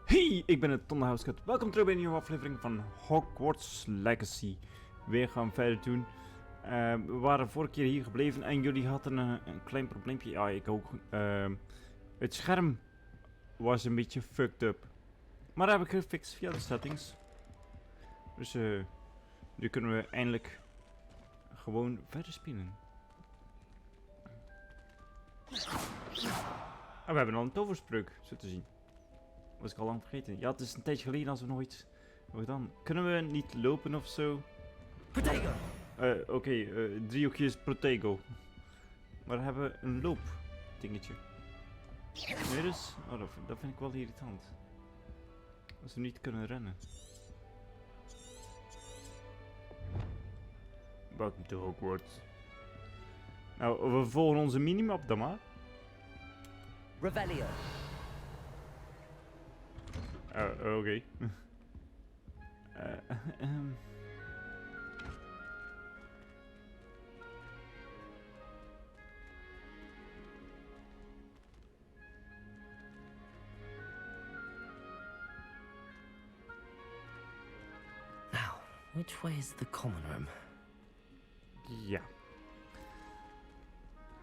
Hey, ik ben het Tonderhouskut. Welkom terug bij een nieuwe aflevering van Hogwarts Legacy. We gaan verder doen. We waren vorige keer hier gebleven en jullie hadden een klein probleempje. Ja, ik ook. Het scherm was een beetje fucked up. Maar dat heb ik gefixt via de settings. Dus nu kunnen we eindelijk gewoon verder spelen. En we hebben al een toverspreuk, zo te zien. Was ik al lang vergeten. Ja, het is een tijdje geleden als we nog iets hebben gedaan. Kunnen we niet lopen of zo? Protego! Oké, driehoekjes Protego. Maar hebben we een loopdingetje? Nee, dus? Oh, dat vind ik wel irritant. Als we niet kunnen rennen. Welkom to Hogwarts. Nou, we volgen onze minimap dan maar. Revelio. Oké. Now, which way is the common room? Ja.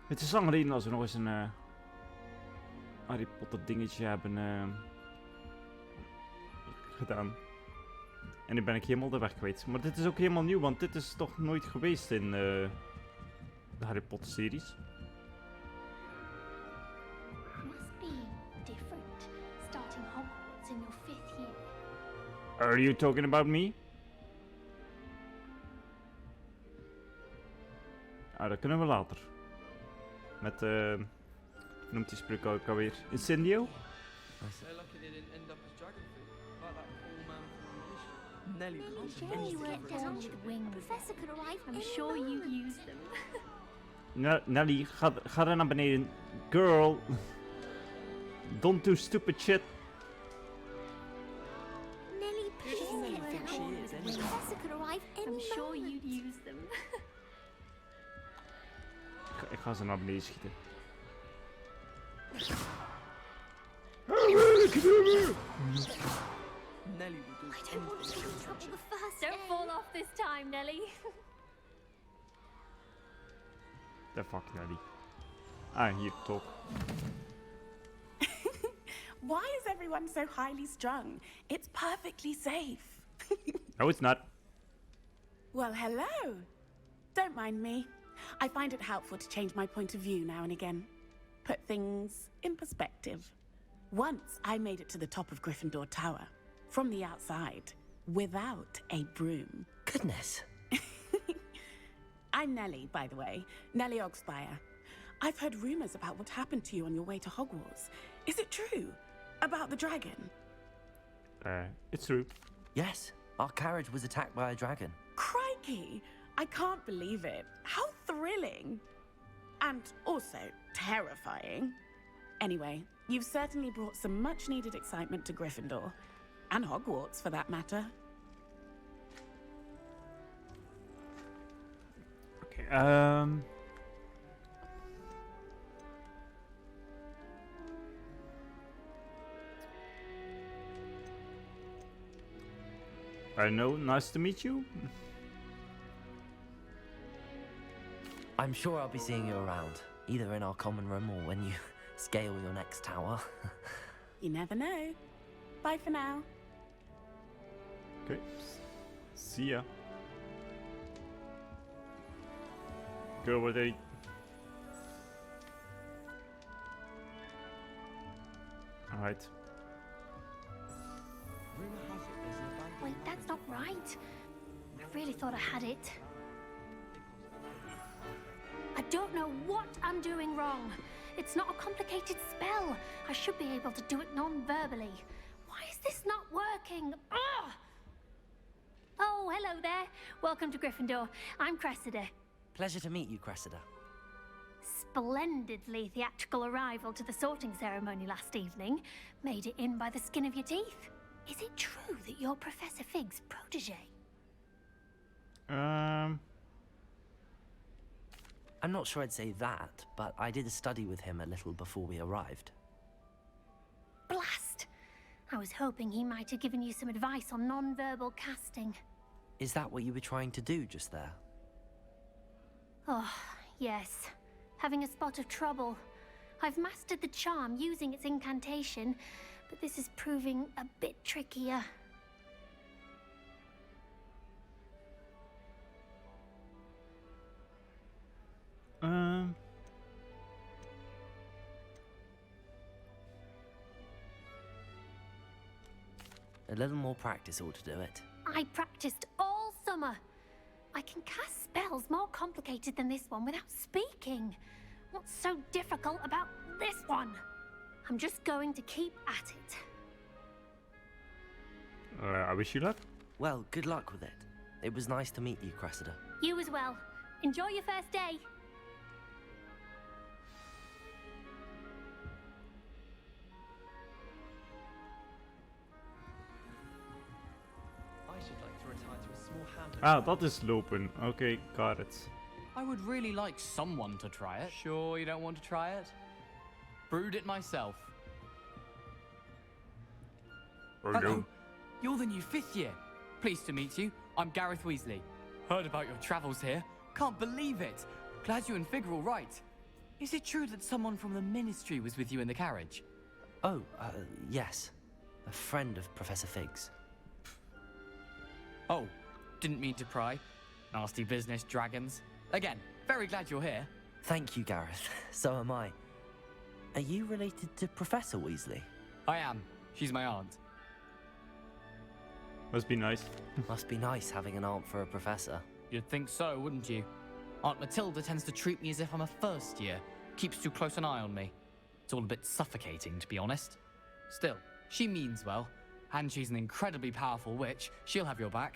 Het is lang geleden als we nog eens een Harry Potter dingetje hebben gedaan. En nu ben ik helemaal de weg kwijt. Maar dit is ook helemaal nieuw, want dit is toch nooit geweest in de Harry Potter series. Must be different starting Hogwarts in your 5th year. Are you talking about me? Ah, dat kunnen we later. Met, hoe noemt die spreuk ook alweer? Incendio? They're lucky they didn't end up as dragon fruit, like that poor man from the Nelly. Jenny went down with the wing. Professor could arrive. I'm sure you used them. Nelly, ga er naar beneden. Girl. Don't do stupid shit. Nelly, please Nelly get thinks down she with is, the anyway. wing. Professor could arrive any I'm sure moment. you'd use them. Ik ga ze naar beneden schieten. Nelly would do I don't want to get in trouble the first Don't day. fall off this time, Nelly. The fuck, Nelly. Ah, hier, top. Why is everyone so highly strung? It's perfectly safe. No, it's not. Well, hello. Don't mind me. I find it helpful to change my point of view now and again. Put things in perspective. Once I made it to the top of Gryffindor Tower, from the outside, without a broom. Goodness. I'm Nellie, by the way. Nellie Ogspire. I've heard rumors about what happened to you on your way to Hogwarts. Is it true? About the dragon? It's true. Yes, our carriage was attacked by a dragon. Crikey! I can't believe it. How thrilling! And also terrifying. Anyway, you've certainly brought some much-needed excitement to Gryffindor. And Hogwarts, for that matter. Okay, I know, nice to meet you. I'm sure I'll be seeing you around, either in our common room or when you scale your next tower. You never know. Bye for now. Okay, see ya. Go with it. Alright. Rumor has it there's an abandoned. Wait, that's not right. I really thought I had it. I don't know what I'm doing wrong. It's not a complicated spell. I should be able to do it non-verbally. Why is this not working? Ugh! Oh, hello there. Welcome to Gryffindor. I'm Cressida. Pleasure to meet you, Cressida. Splendidly theatrical arrival to the sorting ceremony last evening. Made it in by the skin of your teeth. Is it true that you're Professor Fig's protege? I'm not sure I'd say that, but I did study with him a little before we arrived. Blast! I was hoping he might have given you some advice on non-verbal casting. Is that what you were trying to do just there? Oh, yes. Having a spot of trouble. I've mastered the charm using its incantation, but this is proving a bit trickier. A little more practice ought to do it. I practiced all summer. I can cast spells more complicated than this one without speaking. What's so difficult about this one? I'm just going to keep at it. I wish you luck. Well, good luck with it. It was nice to meet you, Cressida. You as well. Enjoy your first day. I should like to retire to a small hamlet. Ah, dat is lopen. Okay, got it. I would really like someone to try it. Sure you don't want to try it? Brewed it myself. Hello. You're the new 5th year. Pleased to meet you. I'm Gareth Weasley. Heard about your travels here. Can't believe it. Glad you and Fig are all right. Is it true that someone from the Ministry was with you in the carriage? Oh, yes. A friend of Professor Fig's. Oh, didn't mean to pry. Nasty business, dragons. Again, very glad you're here. Thank you, Gareth. So am I. Are you related to Professor Weasley? I am. She's my aunt. Must be nice. Must be nice having an aunt for a professor. You'd think so, wouldn't you? Aunt Matilda tends to treat me as if I'm a first year. Keeps too close an eye on me. It's all a bit suffocating, to be honest. Still, she means well. And she's an incredibly powerful witch. She'll have your back.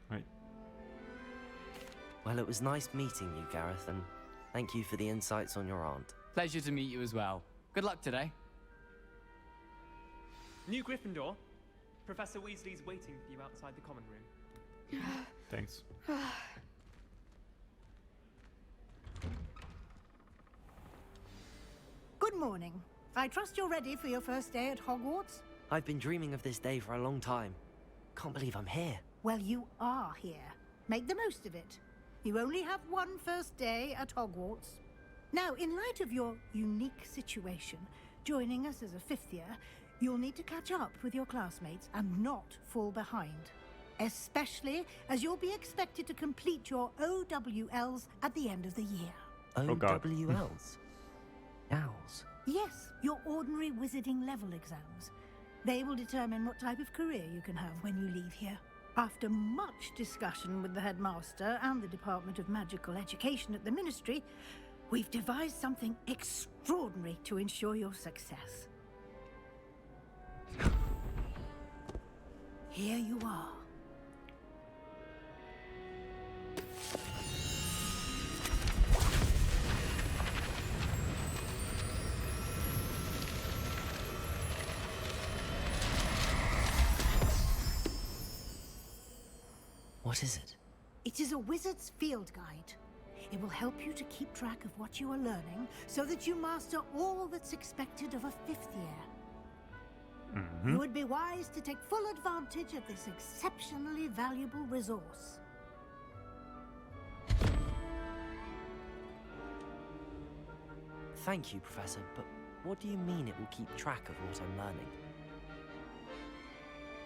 Right. Well, it was nice meeting you, Gareth, and thank you for the insights on your aunt. Pleasure to meet you as well. Good luck today. New Gryffindor. Professor Weasley's waiting for you outside the common room. Thanks. Good morning. I trust you're ready for your first day at Hogwarts? I've been dreaming of this day for a long time. Can't believe I'm here. Well, you are here. Make the most of it. You only have one first day at Hogwarts. Now, in light of your unique situation, joining us as a 5th year, you'll need to catch up with your classmates and not fall behind. Especially as you'll be expected to complete your OWLs at the end of the year. Oh, God. OWLs? Owls? Yes, your ordinary wizarding level exams. They will determine what type of career you can have when you leave here. After much discussion with the headmaster and the Department of Magical Education at the Ministry, we've devised something extraordinary to ensure your success. Here you are. What is it? It is a wizard's field guide. It will help you to keep track of what you are learning so that you master all that's expected of a 5th year. You would be wise to take full advantage of this exceptionally valuable resource. Thank you, Professor, but what do you mean it will keep track of what I'm learning?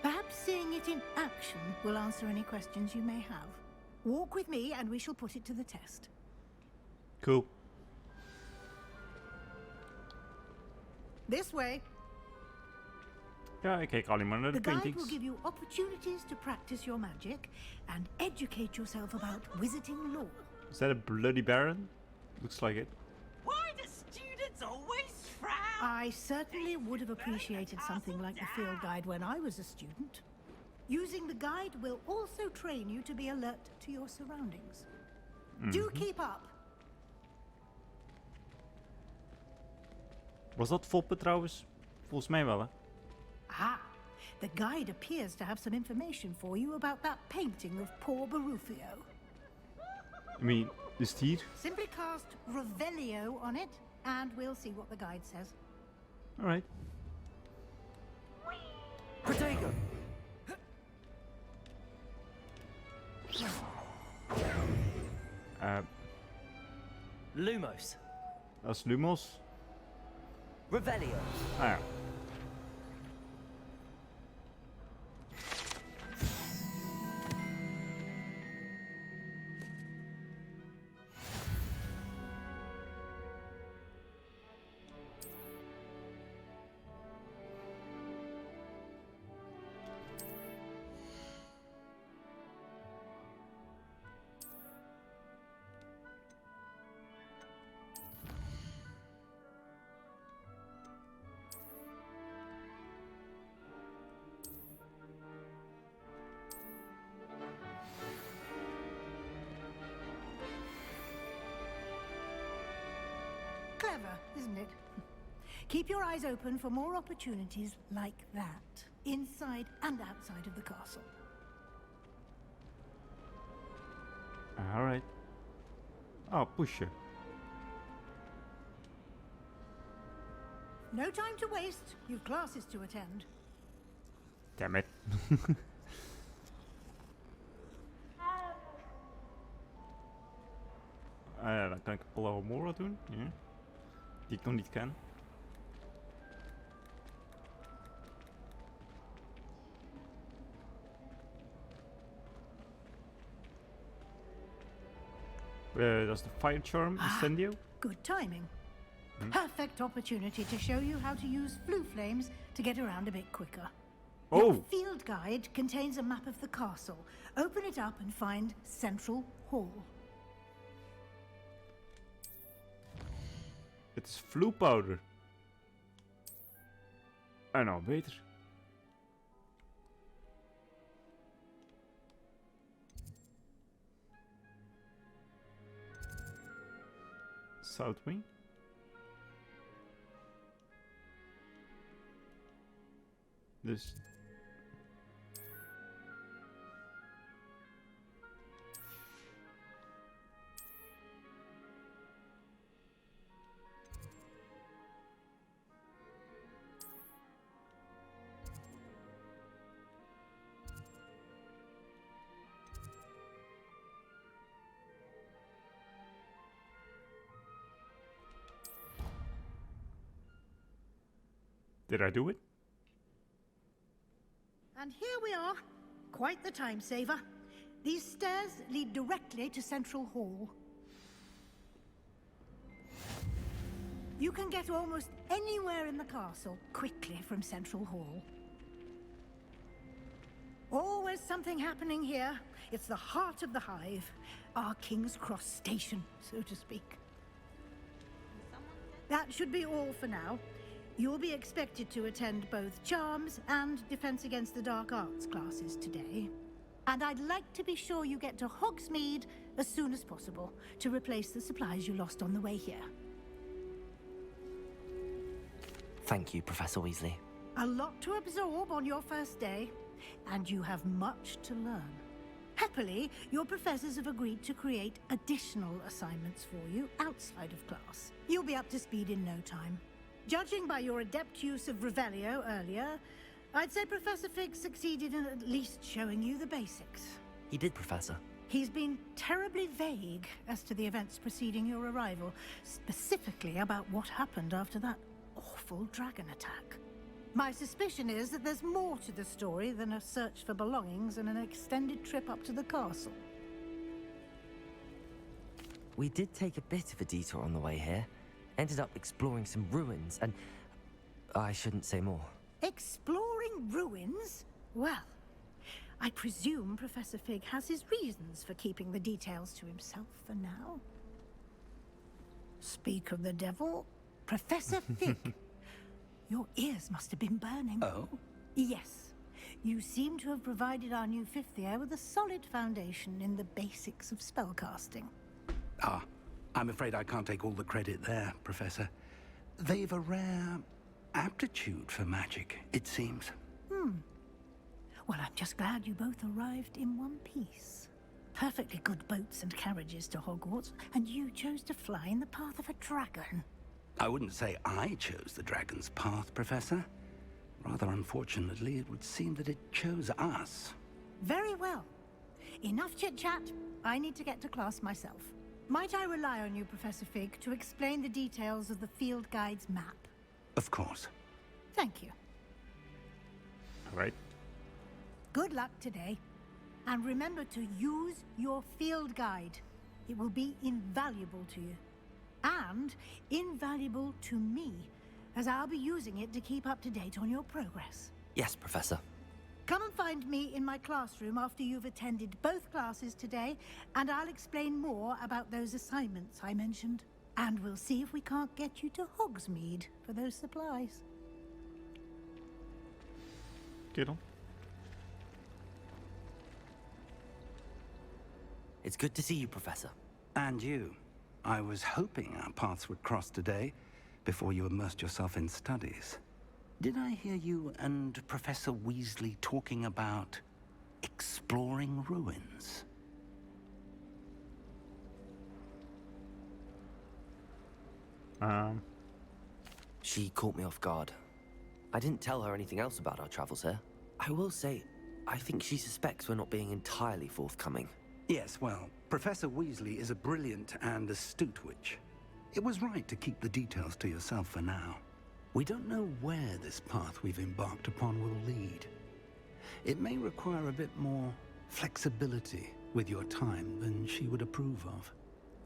Perhaps seeing it in action will answer any questions you may have. Walk with me and we shall put it to the test. Cool. This way. Ja, ik kijk alleen maar naar de The guide will paintings. give you opportunities to practice your magic and educate yourself about wizarding lore. Is that a bloody baron? Looks like it. Why do students always frown? I certainly would have appreciated something like the field guide when I was a student. Using the guide will also train you to be alert to your surroundings. Do keep up. Was dat Foppe trouwens? Volgens mij wel, hè? Ah, the guide appears to have some information for you about that painting of poor Barufio. I mean, de stier. Simply cast Revelio on it, and we'll see what the guide says. Alright. Lumos. Dat is Lumos. Revelio. Ah ja. Clever, isn't it? Keep your eyes open for more opportunities like that, inside and outside of the castle. Alright. Oh, pushen. No time to waste. You've classes to attend. Damn it. Ja, dan kan ik Mora doen. Ja. Die ik nog niet ken. Dat is de Fire Charm, Incendio. Good timing. Perfect opportunity to show you how to use flue flames to get around a bit quicker. Your field guide contains a map of the castle. Open it up and find Central Hall. Het is flue powder. En nou, beter. Southwing. Dus. Did I do it? And here we are. Quite the time saver. These stairs lead directly to Central Hall. You can get almost anywhere in the castle quickly from Central Hall. Always something happening here. It's the heart of the hive. Our King's Cross station, so to speak. That should be all for now. You'll be expected to attend both Charms and Defense Against the Dark Arts classes today. And I'd like to be sure you get to Hogsmeade as soon as possible to replace the supplies you lost on the way here. Thank you, Professor Weasley. A lot to absorb on your first day, and you have much to learn. Happily, your professors have agreed to create additional assignments for you outside of class. You'll be up to speed in no time. Judging by your adept use of Revelio earlier, I'd say Professor Fig succeeded in at least showing you the basics. He did, Professor. He's been terribly vague as to the events preceding your arrival, specifically about what happened after that awful dragon attack. My suspicion is that there's more to the story than a search for belongings and an extended trip up to the castle. We did take a bit of a detour on the way here. Ended up exploring some ruins, and I shouldn't say more. Exploring ruins? Well, I presume Professor Fig has his reasons for keeping the details to himself for now. Speak of the devil, Professor Fig. Your ears must have been burning. Oh? Yes. You seem to have provided our new fifth year with a solid foundation in the basics of spellcasting. Ah. I'm afraid I can't take all the credit there, Professor. They've a rare aptitude for magic, it seems. Well, I'm just glad you both arrived in one piece. Perfectly good boats and carriages to Hogwarts, and you chose to fly in the path of a dragon. I wouldn't say I chose the dragon's path, Professor. Rather unfortunately, it would seem that it chose us. Very well. Enough chit-chat. I need to get to class myself. Might I rely on you, Professor Fig, to explain the details of the field guide's map? Of course. Thank you. All right. Good luck today. And remember to use your field guide. It will be invaluable to you. And invaluable to me, as I'll be using it to keep up to date on your progress. Yes, Professor. Come and find me in my classroom after you've attended both classes today, and I'll explain more about those assignments I mentioned. And we'll see if we can't get you to Hogsmeade for those supplies. Oké dan. It's good to see you, Professor. And you. I was hoping our paths would cross today, before you immersed yourself in studies. Did I hear you and Professor Weasley talking about exploring ruins? She caught me off guard. I didn't tell her anything else about our travels here. I will say, I think she suspects we're not being entirely forthcoming. Yes, well, Professor Weasley is a brilliant and astute witch. It was right to keep the details to yourself for now. We don't know where this path we've embarked upon will lead. It may require a bit more flexibility with your time than she would approve of.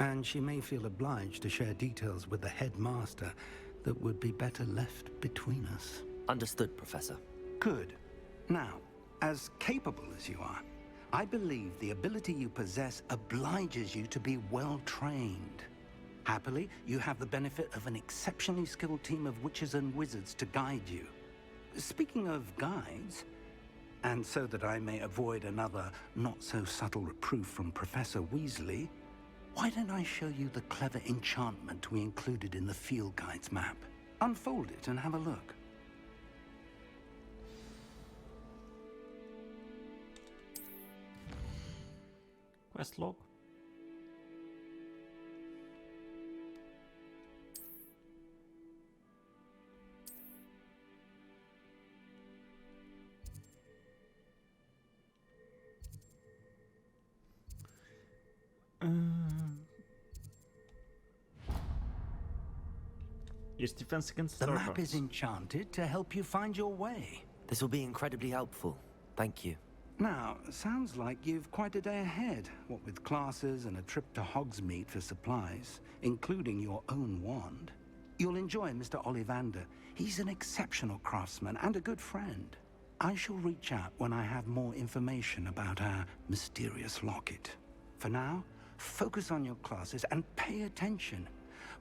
And she may feel obliged to share details with the headmaster that would be better left between us. Understood, Professor. Good. Now, as capable as you are, I believe the ability you possess obliges you to be well trained. Happily, you have the benefit of an exceptionally skilled team of witches and wizards to guide you. Speaking of guides, and so that I may avoid another not-so-subtle reproof from Professor Weasley, why don't I show you the clever enchantment we included in the field guide's map? Unfold it and have a look. Quest log. Yes, defense against the dark map arts. is enchanted to help you find your way. This will be incredibly helpful. Thank you. Now, sounds like you've quite a day ahead, what with classes and a trip to Hogsmeade for supplies, including your own wand. You'll enjoy Mr. Ollivander. He's an exceptional craftsman and a good friend. I shall reach out when I have more information about our mysterious locket. For now, focus on your classes and pay attention.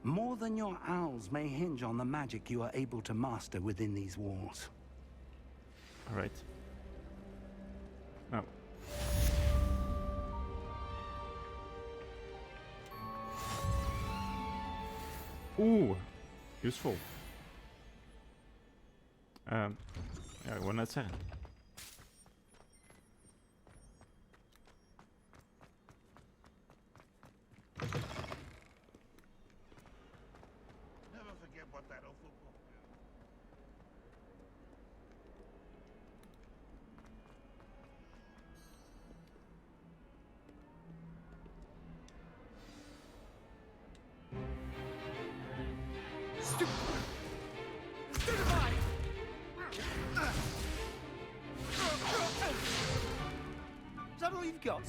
More than your owls may hinge on the magic you are able to master within these walls. All right. Oh. Oeh, useful. Ja, ik wou net zeggen. Never forget what that old football. Is that all you've got?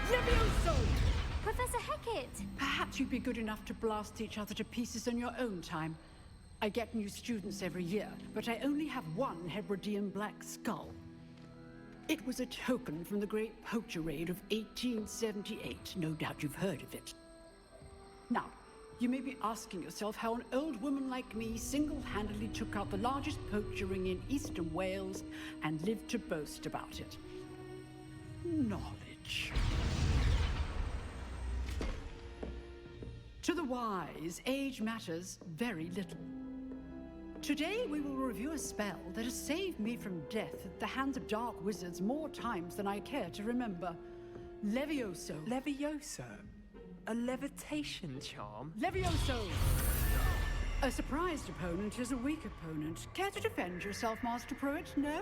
Levioso! Professor Hecat! Perhaps you'd be good enough to blast each other to pieces in your own time. I get new students every year, but I only have one Hebridean black skull. It was a token from the Great Poacher Raid of 1878. No doubt you've heard of it. Now, you may be asking yourself how an old woman like me single-handedly took out the largest poacher ring in eastern Wales and lived to boast about it. Knowledge. To the wise, age matters very little. Today we will review a spell that has saved me from death at the hands of dark wizards more times than I care to remember. Levioso. Levioso? A levitation charm? Levioso! A surprised opponent is a weak opponent. Care to defend yourself, Master Pruitt? No?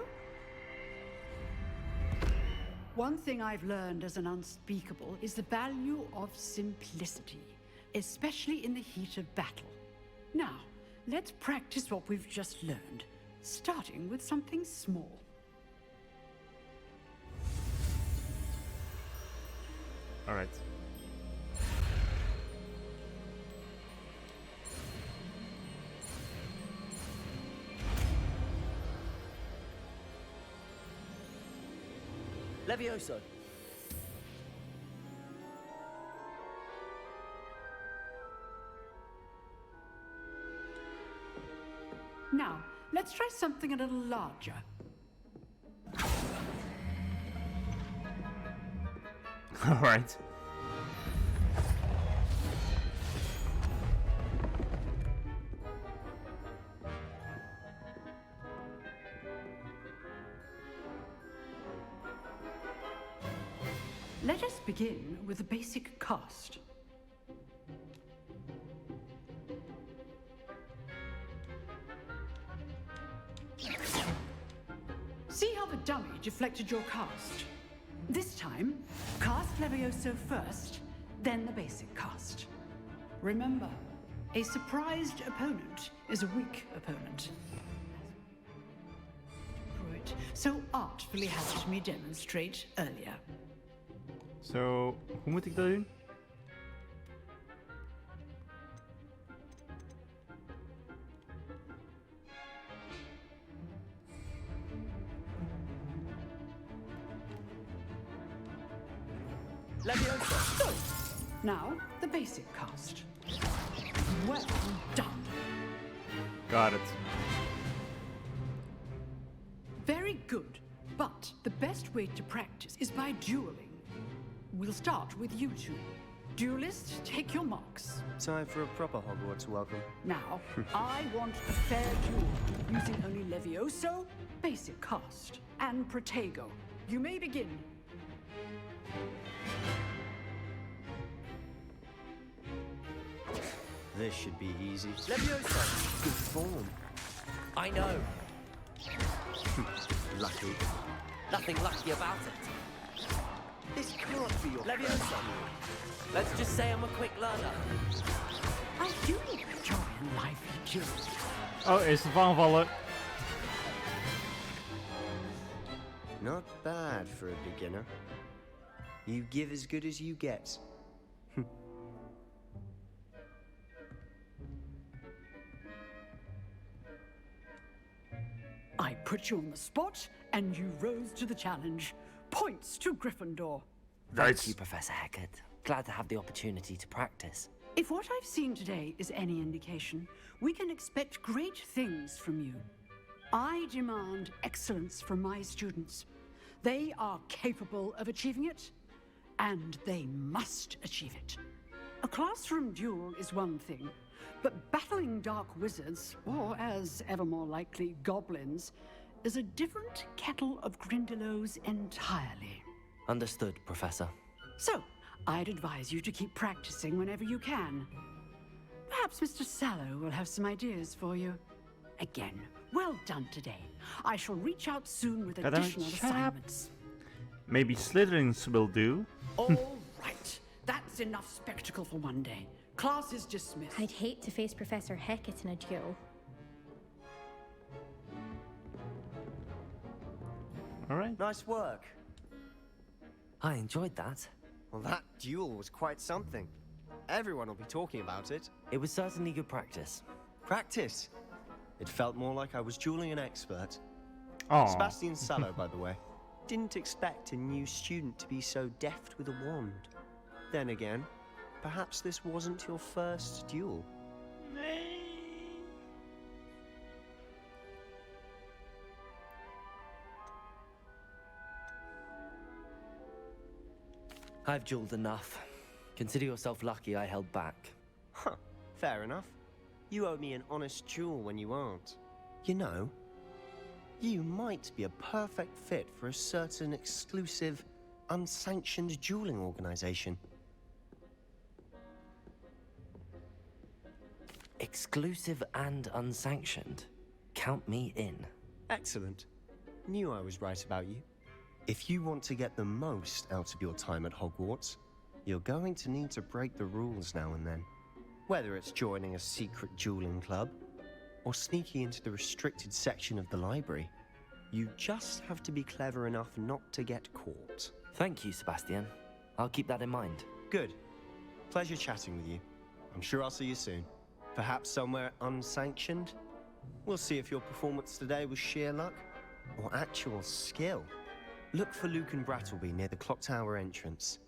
One thing I've learned as an unspeakable is the value of simplicity, especially in the heat of battle. Now, let's practice what we've just learned, starting with something small. All right. Levioso. Now, let's try something a little larger. All right. Let us begin with the basic cast. See how the dummy deflected your cast? This time, cast Levioso first, then the basic cast. Remember, a surprised opponent is a weak opponent. So artfully helped me demonstrate earlier. Zo, hoe moet ik dat doen? Levioso. Now, the basic cast. Well done. Got it. Very good. But the best way to practice is by dueling. We'll start with you two. Duelists, take your marks. Time for a proper Hogwarts welcome. Now, I want a fair duel, using only Levioso, basic cast, and Protego. You may begin. This should be easy. Levioso! Good form. I know. Lucky. Nothing lucky about it. This can't be your Levioso. Let's just say I'm a quick learner. I do enjoy a lively duel. Oh, is de aanvallen? Not bad for a beginner. You give as good as you get. I put you on the spot, and you rose to the challenge. Points to Gryffindor. Thank you, Professor Hecat. Glad to have the opportunity to practice. If what I've seen today is any indication, we can expect great things from you. I demand excellence from my students. They are capable of achieving it, and they must achieve it. A classroom duel is one thing, but battling dark wizards, or as ever more likely, goblins, is a different kettle of Grindylows entirely. Understood, Professor. So, I'd advise you to keep practicing whenever you can. Perhaps Mr. Sallow will have some ideas for you. Again, well done today. I shall reach out soon with additional assignments. Maybe Slytherins will do. All right. That's enough spectacle for one day. Class is dismissed. I'd hate to face Professor Hecat in a duel. All right. Nice work. I enjoyed that. Well, that duel was quite something. Everyone will be talking about it. It was certainly good practice. Practice? It felt more like I was dueling an expert. Oh. Sebastian Sallow, by the way. Didn't expect a new student to be so deft with a wand. Then again, perhaps this wasn't your first duel. I've dueled enough. Consider yourself lucky I held back. Huh, fair enough. You owe me an honest duel when you aren't. You know, you might be a perfect fit for a certain exclusive, unsanctioned dueling organization. Exclusive and unsanctioned. Count me in. Excellent. Knew I was right about you. If you want to get the most out of your time at Hogwarts, you're going to need to break the rules now and then. Whether it's joining a secret dueling club, or sneaking into the restricted section of the library, you just have to be clever enough not to get caught. Thank you, Sebastian. I'll keep that in mind. Good. Pleasure chatting with you. I'm sure I'll see you soon. Perhaps somewhere unsanctioned? We'll see if your performance today was sheer luck or actual skill. Look for Luke and Brattleby near the clock tower entrance,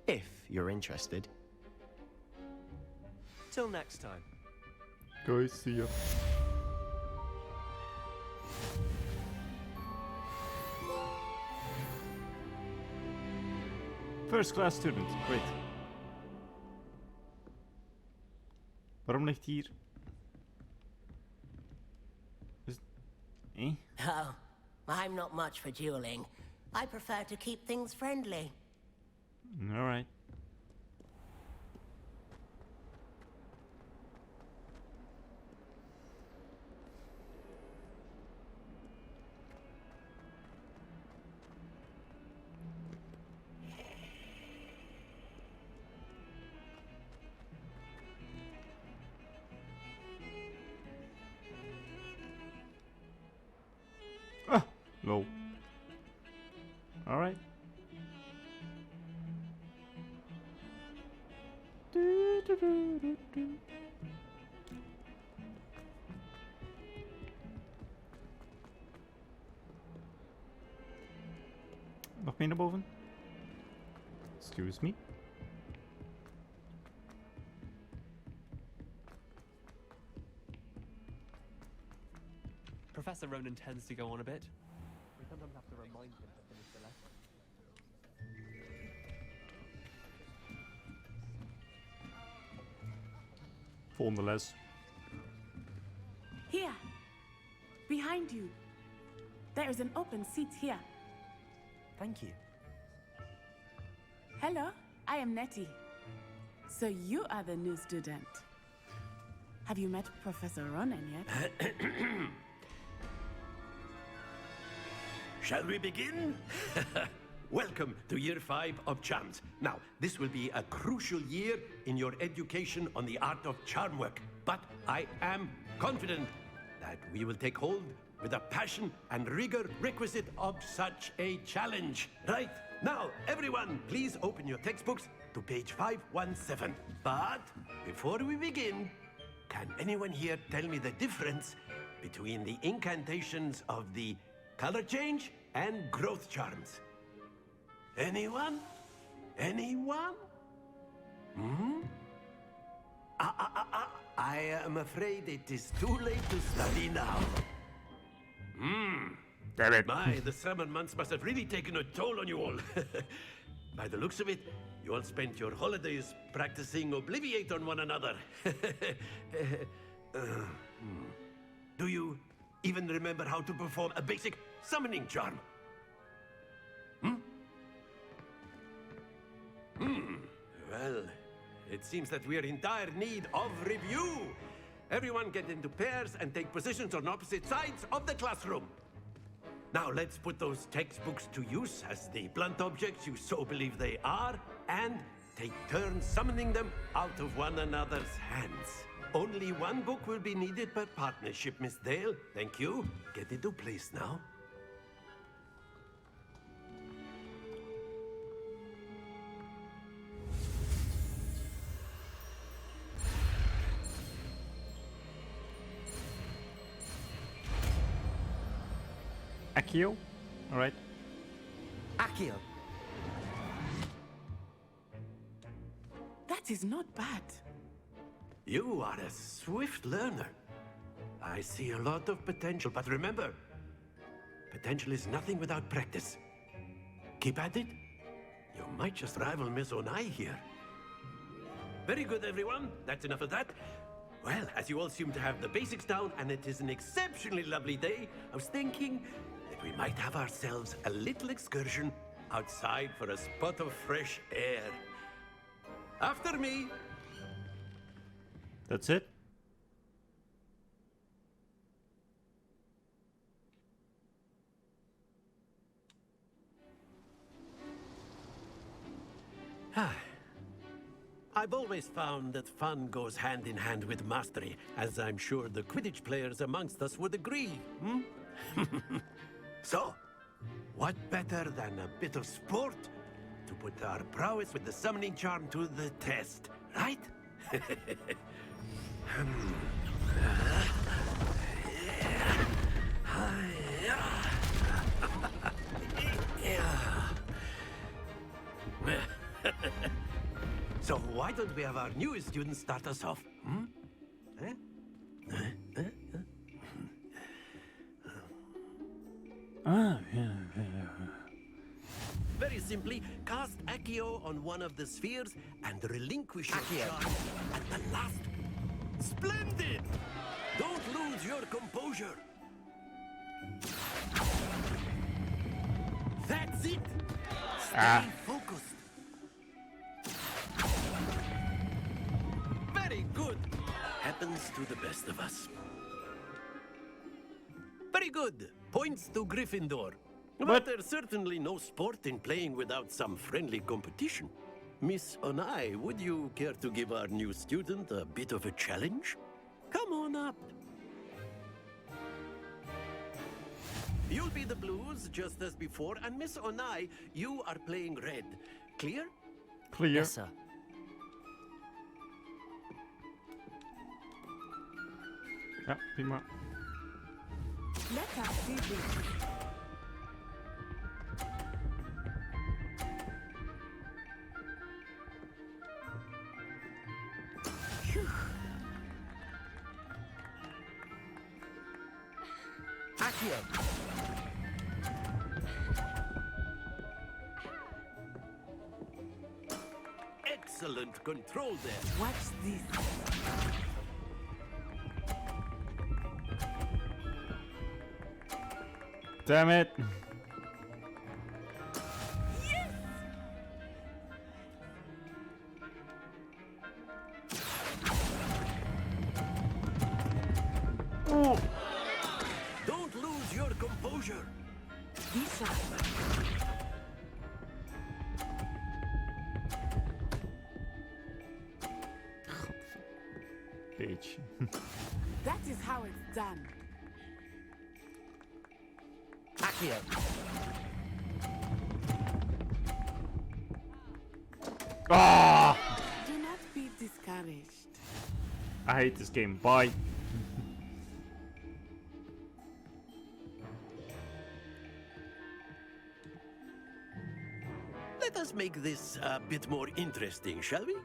if you're interested. Till next time. Guys, see ya. First class student, great. Waarom ligt hier? Oh, I'm not much for dueling. I prefer to keep things friendly. Alright. Ah, lol. Alright. Nog meer naar boven? Excuse me. Professor Ronan tends to go on a bit. We sometimes have to remind him to finish the lesson. Volgende les. Here. Behind you. There is an open seat here. Thank you. Hello, I am Nettie. So you are the new student. Have you met Professor Ronan yet? Shall we begin? Welcome to Year 5 of Charms. Now, this will be a crucial year in your education on the art of charm work. But I am confident that we will take hold with the passion and rigor requisite of such a challenge. Right, now, everyone, please open your textbooks to page 517. But before we begin, can anyone here tell me the difference between the incantations of the color change and growth charms? Anyone? Anyone? Hmm? I am afraid it is too late to study now. Damn it. My, the summer months must have really taken a toll on you all. By the looks of it, you all spent your holidays practicing Obliviate on one another. Do you even remember how to perform a basic summoning charm? Well, it seems that we are in dire need of review. Everyone get into pairs and take positions on opposite sides of the classroom. Now let's put those textbooks to use as the blunt objects you so believe they are, and take turns summoning them out of one another's hands. Only one book will be needed per partnership, Miss Dale. Thank you. Get into place now. Accio? Alright. Accio. That is not bad. You are a swift learner. I see a lot of potential, but remember, potential is nothing without practice. Keep at it. You might just rival Miss Onai here. Very good, everyone. That's enough of that. Well, as you all seem to have the basics down, and it is an exceptionally lovely day, I was thinking that we might have ourselves a little excursion outside for a spot of fresh air. After me. That's it? I've always found that fun goes hand in hand with mastery, as I'm sure the Quidditch players amongst us would agree. So, what better than a bit of sport to put our prowess with the summoning charm to the test, right? So why don't we have our newest student start us off? Very simply, cast Accio on one of the spheres and relinquish your charge at the last. Splendid! Don't lose your composure. That's it. Stay focused. Very good. Happens to the best of us. Very good. Points to Gryffindor. But there's certainly no sport in playing without some friendly competition. Miss Onai, would you care to give our new student a bit of a challenge? Come on up. You'll be the blues, just as before, and Miss Onai, you are playing red. Clear? Clear. Yes, sir. Ja, prima. Let us see this. Accio. Excellent control there. Watch this. Damn it. Don't lose your composure. This Bitch. That is how it's done. Accio. Ah! Do not be discouraged. I hate this game. Bye. Let us make this a bit more interesting, shall we?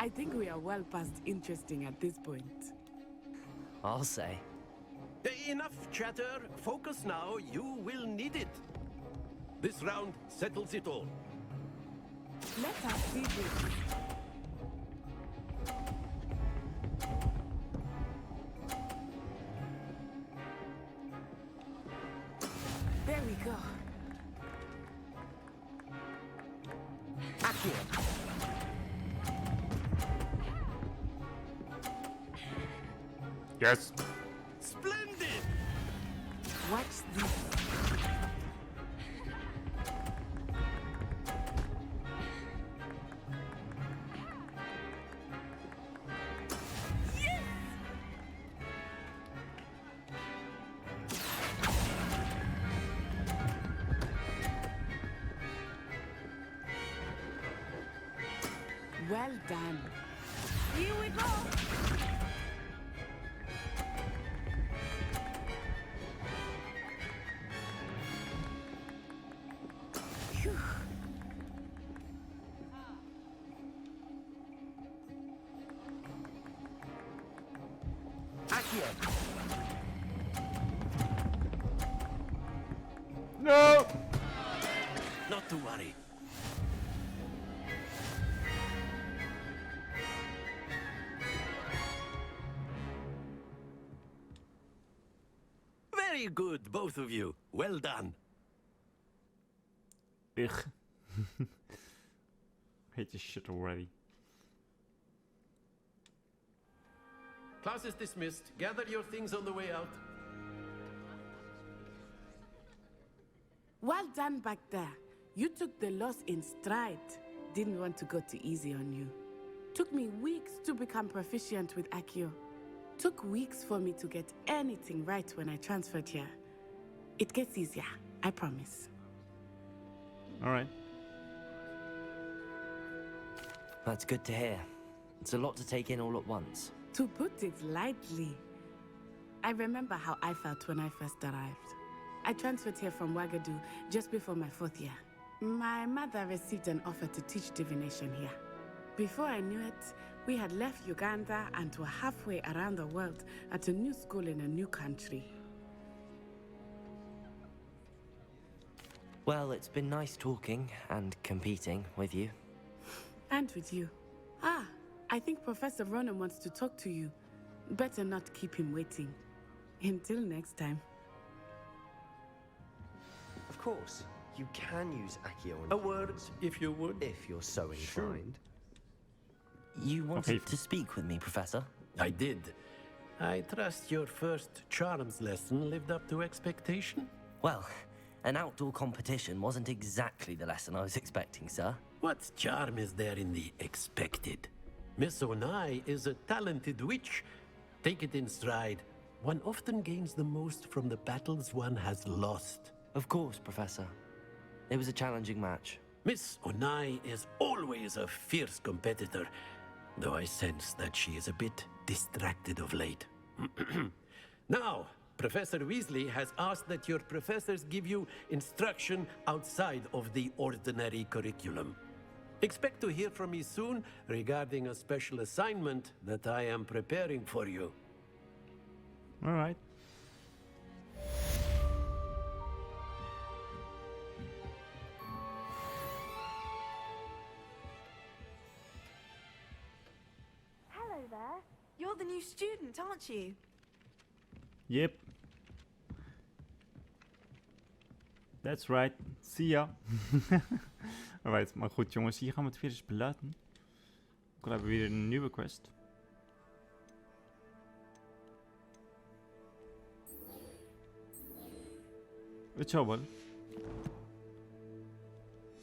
I think we are well past interesting at this point. I'll say. Enough chatter. Focus now. You will need it. This round settles it all. Let us see this. There we go. Accio. Yes. Splendid! Watch this. Well done. Here we go. Phew. Accio. No! Not to worry. Very good, both of you. Well done. Ugh. Hate this shit already. class is dismissed. Gather your things on the way out. Well done back there. You took the loss in stride. Didn't want to go too easy on you. Took me weeks to become proficient with Accio. Took weeks for me to get anything right when I transferred here. It gets easier, I promise. All right. That's good to hear. It's a lot to take in all at once. To put it lightly, I remember how I felt when I first arrived. I transferred here from Ouagadougou just before my 4th year. My mother received an offer to teach divination here. Before I knew it, we had left Uganda and were halfway around the world at a new school in a new country. Well, it's been nice talking and competing with you. And with you. Ah, I think Professor Ronan wants to talk to you. Better not keep him waiting. Until next time. Of course, you can use Accio and A word, if you would. if you're so inclined. You wanted to speak with me, Professor? I did. I trust your first charms lesson lived up to expectation? Well, an outdoor competition wasn't exactly the lesson I was expecting, sir. What charm is there in the expected? Miss Onai is a talented witch. Take it in stride. One often gains the most from the battles one has lost. Of course, Professor. It was a challenging match. Miss Onai is always a fierce competitor, though I sense that she is a bit distracted of late. Now, Professor Weasley has asked that your professors give you instruction outside of the ordinary curriculum. Expect to hear from me soon regarding a special assignment that I am preparing for you. All right. Hello there. You're the new student, aren't you? Yep. That's right. See ya. Alright, maar goed jongens, hier gaan we het weer eens belaten. Dan hebben we weer een nieuwe quest. Het zou wel.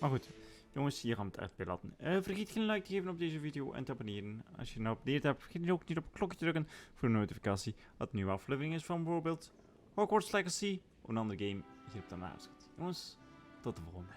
Maar goed, jongens, hier gaan we het echt belaten. Vergeet geen like te geven op deze video en te abonneren. Als je nou geabonneerd hebt, vergeet ook niet op het klokje te drukken voor een notificatie dat een nieuwe aflevering is van bijvoorbeeld Hogwarts Legacy of een andere game hier op de naast. Jongens, tot de volgende.